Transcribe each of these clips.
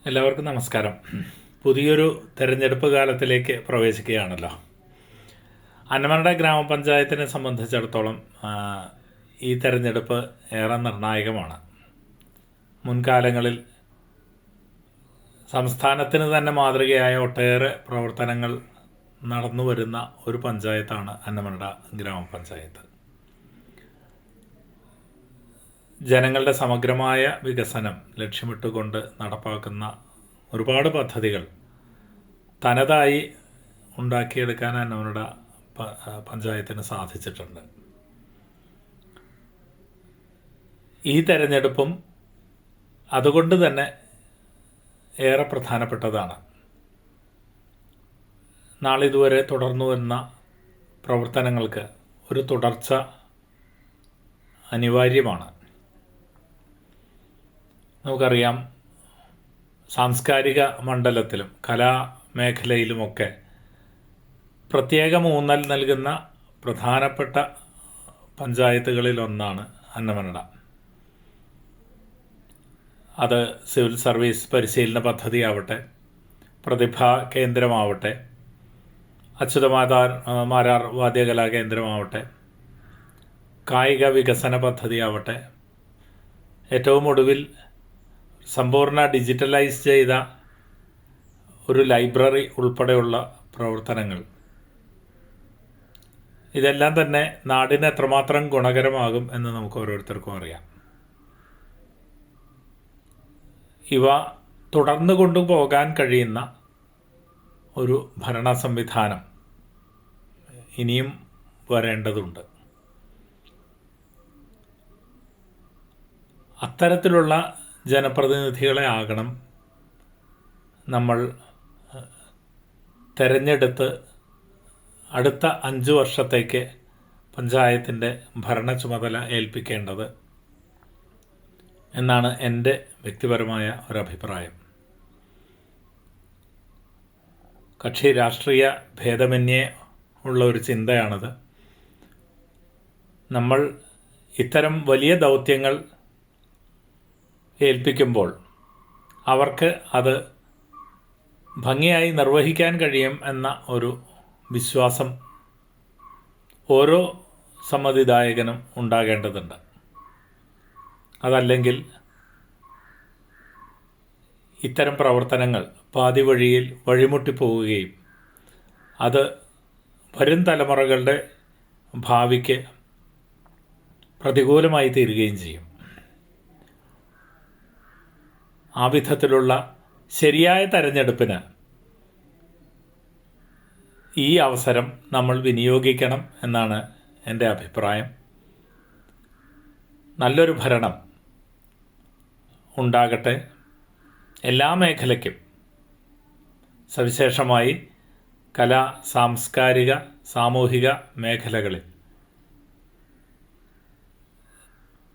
എല്ലാവർക്കും നമസ്കാരം. പുതിയൊരു തെരഞ്ഞെടുപ്പ് കാലത്തിലേക്ക് പ്രവേശിക്കുകയാണല്ലോ. അന്നമനട ഗ്രാമപഞ്ചായത്തിനെ സംബന്ധിച്ചിടത്തോളം ഈ തെരഞ്ഞെടുപ്പ് ഏറെ നിർണായകമാണ്. മുൻകാലങ്ങളിൽ സംസ്ഥാനത്തിന് തന്നെ മാതൃകയായ ഒട്ടേറെ പ്രവർത്തനങ്ങൾ നടന്നു വരുന്ന ഒരു പഞ്ചായത്താണ് അന്നമനട ഗ്രാമപഞ്ചായത്ത്. ജനങ്ങളുടെ സമഗ്രമായ വികസനം ലക്ഷ്യമിട്ടുകൊണ്ട് നടപ്പാക്കുന്ന ഒരുപാട് പദ്ധതികൾ തനതായി ഉണ്ടാക്കിയെടുക്കാൻ അന്നമനട പഞ്ചായത്തിന് സാധിച്ചിട്ടുണ്ട്. ഈ തെരഞ്ഞെടുപ്പും അതുകൊണ്ട് തന്നെ ഏറെ പ്രധാനപ്പെട്ടതാണ്. നാളിതുവരെ തുടർന്നു വരുന്ന പ്രവർത്തനങ്ങൾക്ക് ഒരു തുടർച്ച അനിവാര്യമാണ്. നമുക്കറിയാം, സാംസ്കാരിക മണ്ഡലത്തിലും കലാമേഖലയിലുമൊക്കെ പ്രത്യേക ഊന്നൽ നൽകുന്ന പ്രധാനപ്പെട്ട പഞ്ചായത്തുകളിലൊന്നാണ് അന്നമനട. അത് സിവിൽ സർവീസ് പരിശീലന പദ്ധതിയാവട്ടെ, പ്രതിഭാ കേന്ദ്രമാവട്ടെ, അച്യുതമാരാർ വാദ്യകലാ കേന്ദ്രമാവട്ടെ, കായിക വികസന പദ്ധതിയാവട്ടെ, ഏറ്റവും ഒടുവിൽ സമ്പൂർണ്ണ ഡിജിറ്റലൈസ് ചെയ്ത ഒരു ലൈബ്രറി ഉൾപ്പെടെയുള്ള പ്രവർത്തനങ്ങൾ, ഇതെല്ലാം തന്നെ നാടിന് എത്രമാത്രം ഗുണകരമാകും എന്ന് നമുക്ക് ഓരോരുത്തർക്കും അറിയാം. ഇവ തുടർന്നു കൊണ്ടുപോകാൻ കഴിയുന്ന ഒരു ഭരണ സംവിധാനം ഇനിയും വരേണ്ടതുണ്ട്. അത്തരത്തിലുള്ള ജനപ്രതിനിധികളെ ആകണം നമ്മൾ തെരഞ്ഞെടുത്ത് അടുത്ത 5 വർഷത്തേക്ക് പഞ്ചായത്തിൻ്റെ ഭരണ ചുമതല ഏൽപ്പിക്കേണ്ടത് എന്നാണ് എൻ്റെ വ്യക്തിപരമായ ഒരഭിപ്രായം. കക്ഷി രാഷ്ട്രീയ ഭേദമന്യേ ഉള്ള ഒരു ചിന്തയാണത്. നമ്മൾ ഇത്തരം വലിയ ദൗത്യങ്ങൾ ഏൽപ്പിക്കുമ്പോൾ അവർക്ക് അത് ഭംഗിയായി നിർവഹിക്കാൻ കഴിയും എന്ന ഒരു വിശ്വാസം ഓരോ സമ്മതിദായകനും ഉണ്ടാകേണ്ടതുണ്ട്. അതല്ലെങ്കിൽ ഇത്തരം പ്രവർത്തനങ്ങൾ പാതി വഴിയിൽ വഴിമുട്ടിപ്പോവുകയും അത് വരും തലമുറകളുടെ ഭാവിക്ക് പ്രതികൂലമായി തീരുകയും ചെയ്യും. ആ വിധത്തിലുള്ള ശരിയായ തെരഞ്ഞെടുപ്പിന് ഈ അവസരം നമ്മൾ വിനിയോഗിക്കണം എന്നാണ് എൻ്റെ അഭിപ്രായം. നല്ലൊരു ഭരണം ഉണ്ടാകട്ടെ. എല്ലാ മേഖലയ്ക്കും, സവിശേഷമായി കലാ, സാംസ്കാരിക, സാമൂഹിക മേഖലകളിൽ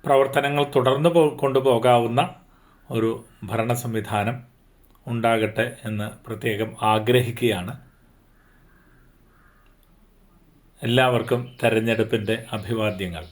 പ്രവർത്തനങ്ങൾ തുടർന്നു കൊണ്ടുപോകാവുന്ന ഒരു ഭരണ സംവിധാനം ഉണ്ടാകട്ടെ എന്ന് പ്രത്യേകം ആഗ്രഹിക്കുകയാണ്. എല്ലാവർക്കും തെരഞ്ഞെടുപ്പിൻ്റെ അഭിവാദ്യങ്ങൾ.